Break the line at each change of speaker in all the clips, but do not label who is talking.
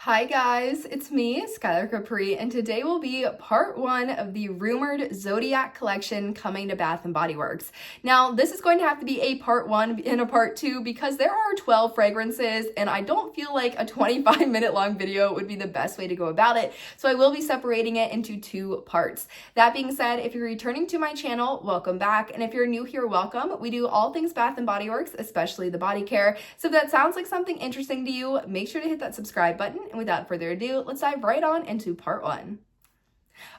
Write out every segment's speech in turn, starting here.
Hi guys, it's me, Skylar Capri, and today will be part one of the rumored Zodiac collection coming to Bath & Body Works. Now, this is going to have to be a part one and a part two because there are 12 fragrances and I don't feel like a 25-minute long video would be the best way to go about it, so I will be separating it into two parts. That being said, if you're returning to my channel, welcome back, and if you're new here, welcome. We do all things Bath & Body Works, especially the body care, so if that sounds like something interesting to you, make sure to hit that subscribe button. And without further ado, let's dive right on into part one.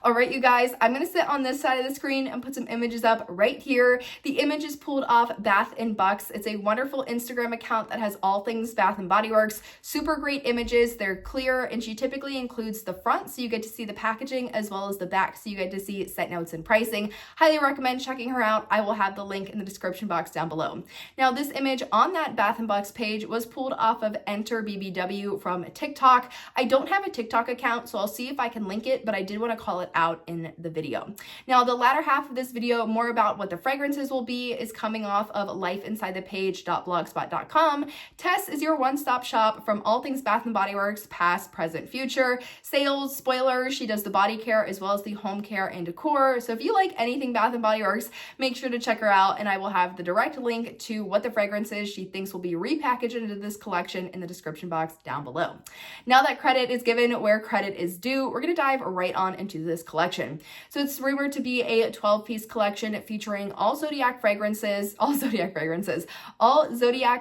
All right, you guys, I'm going to sit on this side of the screen and put some images up right here. The image is pulled off Bath & Bucks. It's a wonderful Instagram account that has all things Bath & Body Works. Super great images. They're clear, and she typically includes the front, so you get to see the packaging, as well as the back, so you get to see set notes and pricing. Highly recommend checking her out. I will have the link in the description box down below. Now, this image on that Bath & Bucks page was pulled off of Enter BBW from TikTok. I don't have a TikTok account, so I'll see if I can link it, but I did want to call it out in the video. Now, the latter half of this video, more about what the fragrances will be, is coming off of lifeinsidethepage.blogspot.com. Tess is your one-stop shop from all things Bath & Body Works, past, present, future, sales, spoilers. She does the body care as well as the home care and decor. So if you like anything Bath & Body Works, make sure to check her out, and I will have the direct link to what the fragrances she thinks will be repackaged into this collection in the description box down below. Now that credit is given where credit is due, we're going to dive right on into this collection. So it's rumored to be a 12-piece collection featuring all Zodiac fragrances, all Zodiac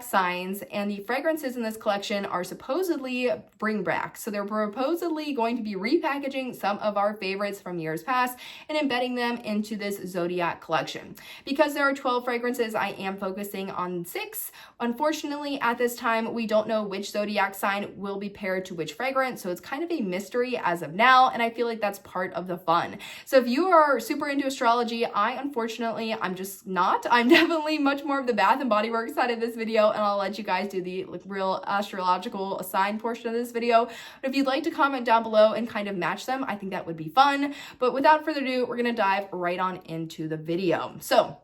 signs, and the fragrances in this collection are supposedly bring back. So they're supposedly going to be repackaging some of our favorites from years past and embedding them into this Zodiac collection. Because there are 12 fragrances, I am focusing on 6. Unfortunately, at this time, we don't know which Zodiac sign will be paired to which fragrance, so it's kind of a mystery as of now, and I feel like that's part of the fun. So if you are super into astrology, unfortunately, I'm just not. I'm definitely much more of the Bath & Body Works side of this video, and I'll let you guys do the real astrological sign portion of this video. But if you'd like to comment down below and kind of match them, I think that would be fun. But without further ado, we're going to dive right on into the video. So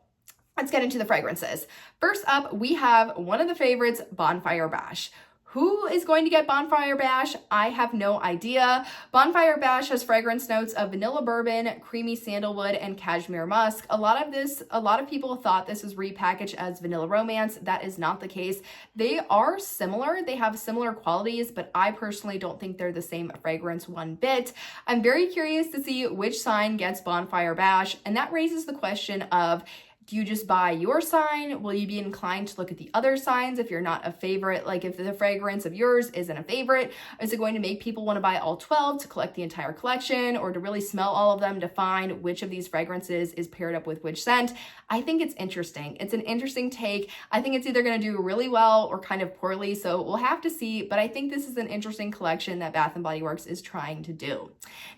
let's get into the fragrances. First up, we have one of the favorites, Bonfire Bash. Who is going to get Bonfire Bash? I have no idea. Bonfire Bash has fragrance notes of vanilla bourbon, creamy sandalwood, and cashmere musk. A lot of people thought this was repackaged as vanilla romance. That is not the case. They are similar. They have similar qualities, but I personally don't think they're the same fragrance one bit. I'm very curious to see which sign gets Bonfire Bash, and that raises the question of, do you just buy your sign? Will you be inclined to look at the other signs if you're not a favorite? Like if the fragrance of yours isn't a favorite, is it going to make people want to buy all 12 to collect the entire collection, or to really smell all of them to find which of these fragrances is paired up with which scent? I think it's interesting. It's an interesting take. I think it's either going to do really well or kind of poorly, so we'll have to see, but I think this is an interesting collection that Bath & Body Works is trying to do.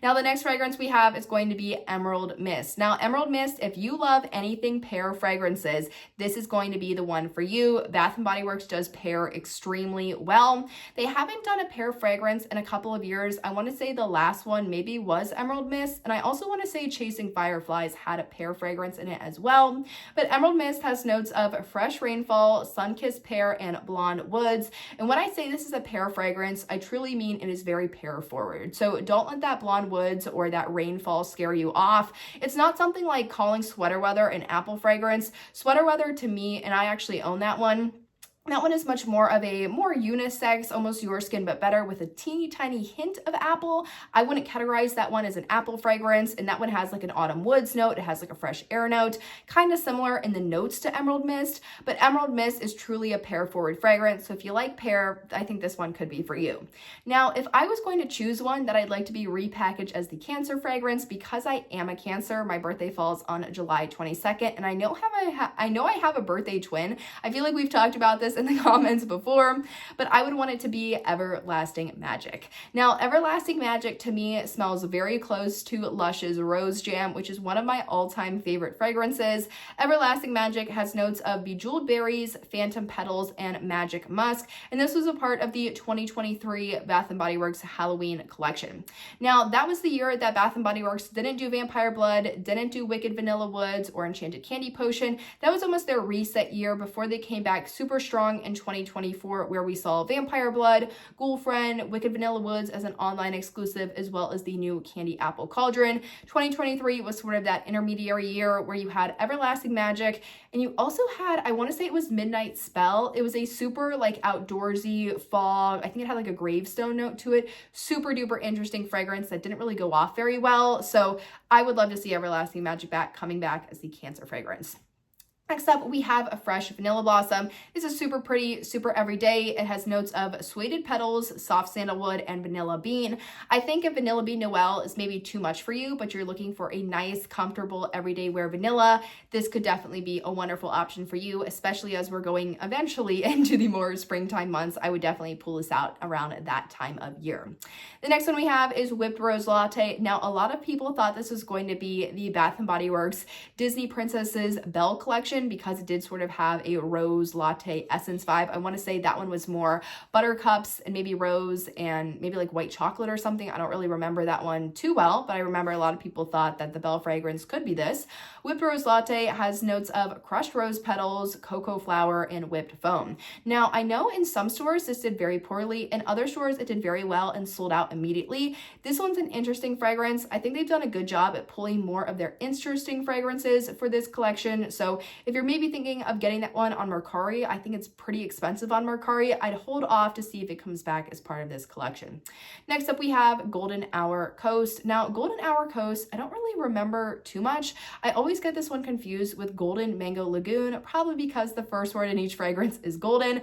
Now, the next fragrance we have is going to be Emerald Mist. Now, Emerald Mist, if you love anything pair fragrances, this is going to be the one for you. Bath & Body Works does pair extremely well. They haven't done a pair fragrance in a couple of years. I want to say the last one maybe was Emerald Mist, and I also want to say Chasing Fireflies had a pair fragrance in it as well. But Emerald Mist has notes of fresh rainfall, sun-kissed pear, and blonde woods. And when I say this is a pear fragrance, I truly mean it is very pear forward. So don't let that blonde woods or that rainfall scare you off. It's not something like calling Sweater Weather an apple fragrance. Sweater Weather, to me, and I actually own that one, that one is much more of a more unisex, almost your skin but better, with a teeny tiny hint of apple. I wouldn't categorize that one as an apple fragrance, and that one has like an autumn woods note. It has like a fresh air note, kind of similar in the notes to Emerald Mist, but Emerald Mist is truly a pear forward fragrance. So if you like pear, I think this one could be for you. Now, if I was going to choose one that I'd like to be repackaged as the Cancer fragrance, because I am a Cancer, my birthday falls on July 22nd, and I know I have a birthday twin. I feel like we've talked about this in the comments before, but I would want it to be Everlasting Magic. Now, Everlasting Magic to me smells very close to Lush's Rose Jam, which is one of my all-time favorite fragrances. Everlasting Magic has notes of bejeweled berries, phantom petals, and magic musk, and this was a part of the 2023 Bath & Body Works Halloween collection. Now, that was the year that Bath & Body Works didn't do Vampire Blood, didn't do Wicked Vanilla Woods or Enchanted Candy Potion. That was almost their reset year before they came back super strong strong in 2024, where we saw Vampire Blood, Ghoul Friend, Wicked Vanilla Woods as an online exclusive, as well as the new Candy Apple Cauldron. 2023 was sort of that intermediary year where you had Everlasting Magic, and you also had, I want to say it was Midnight Spell. It was a super like outdoorsy fog. I think it had like a gravestone note to it. Super duper interesting fragrance that didn't really go off very well. So I would love to see Everlasting Magic coming back as the Cancer fragrance. Next up, we have a fresh Vanilla Blossom. This is super pretty, super everyday. It has notes of suede petals, soft sandalwood, and vanilla bean. I think if Vanilla Bean Noel is maybe too much for you, but you're looking for a nice, comfortable, everyday wear vanilla, this could definitely be a wonderful option for you, especially as we're going eventually into the more springtime months. I would definitely pull this out around that time of year. The next one we have is Whipped Rose Latte. Now, a lot of people thought this was going to be the Bath & Body Works Disney Princesses Belle collection, because it did sort of have a rose latte essence vibe. I want to say that one was more buttercups and maybe rose and maybe like white chocolate or something. I don't really remember that one too well, but I remember a lot of people thought that the Belle fragrance could be this. Whipped Rose Latte has notes of crushed rose petals, cocoa flour, and whipped foam. Now, I know in some stores this did very poorly. In other stores, it did very well and sold out immediately. This one's an interesting fragrance. I think they've done a good job at pulling more of their interesting fragrances for this collection. So if you're maybe thinking of getting that one on Mercari, I think it's pretty expensive on Mercari. I'd hold off to see if it comes back as part of this collection. Next up, we have Golden Hour Coast. Now, Golden Hour Coast, I don't really remember too much. I always get this one confused with Golden Mango Lagoon, probably because the first word in each fragrance is golden.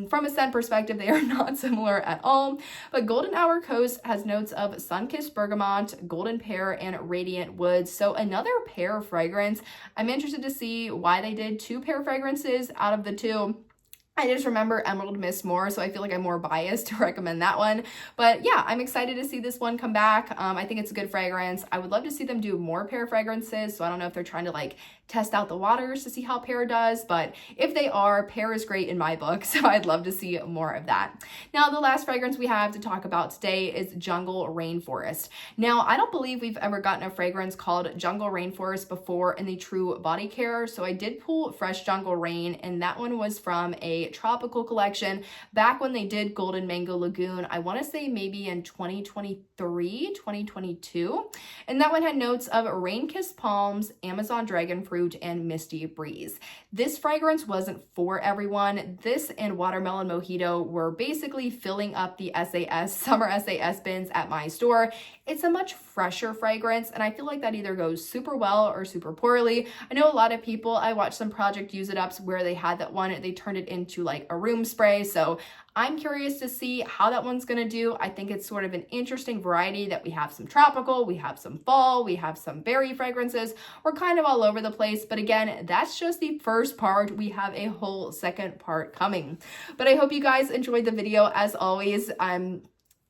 From a scent perspective, they are not similar at all, but Golden Hour Coast has notes of sun-kissed bergamot, golden pear, and radiant woods. So another pear fragrance. I'm interested to see why they did 2 pear fragrances out of the 2. I just remember Emerald Mist more, so I feel like I'm more biased to recommend that one. But yeah, I'm excited to see this one come back. I think it's a good fragrance. I would love to see them do more pear fragrances, so I don't know if they're trying to like test out the waters to see how pear does, but if they are, pear is great in my book, so I'd love to see more of that. Now, the last fragrance we have to talk about today is Jungle Rainforest. Now, I don't believe we've ever gotten a fragrance called Jungle Rainforest before in the True Body Care, so I did pull Fresh Jungle Rain, and that one was from a tropical collection back when they did Golden Mango Lagoon. I want to say maybe in 2023, 2022, and that one had notes of rain-kissed palms, Amazon dragon fruit, and misty breeze. This fragrance wasn't for everyone. This and Watermelon Mojito were basically filling up the SAS, summer SAS bins at my store. It's a much fresher fragrance, and I feel like that either goes super well or super poorly. I know a lot of people, I watched some Project Use It Ups where they had that one, they turned it into like a room spray, so I'm curious to see how that one's gonna do. I think it's sort of an interesting variety that we have some tropical, we have some fall, we have some berry fragrances. We're kind of all over the place, but again, that's just the first part. We have a whole second part coming. But I hope you guys enjoyed the video. As always, I'm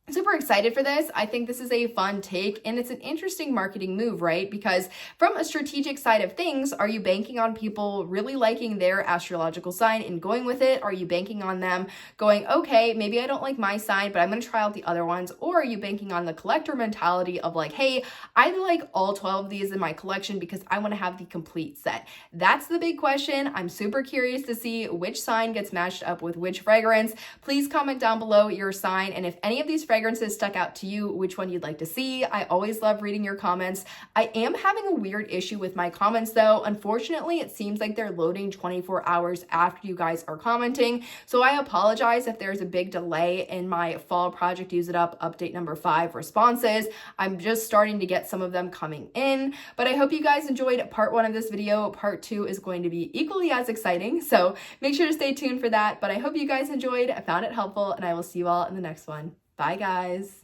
super excited for this. I think this is a fun take, and it's an interesting marketing move, right? Because from a strategic side of things, are you banking on people really liking their astrological sign and going with it? Are you banking on them going, okay, maybe I don't like my sign, but I'm going to try out the other ones? Or are you banking on the collector mentality of like, hey, I like all 12 of these in my collection because I want to have the complete set? That's the big question. I'm super curious to see which sign gets matched up with which fragrance. Please comment down below your sign, and if any of these fragrances stuck out to you, which one you'd like to see. I always love reading your comments. I am having a weird issue with my comments though. Unfortunately, it seems like they're loading 24 hours after you guys are commenting. So I apologize if there's a big delay in my fall Project Use It Up update number 5 responses. I'm just starting to get some of them coming in, but I hope you guys enjoyed part 1 of this video. Part 2 is going to be equally as exciting, so make sure to stay tuned for that. But I hope you guys enjoyed, found it helpful, and I will see you all in the next one. Bye, guys.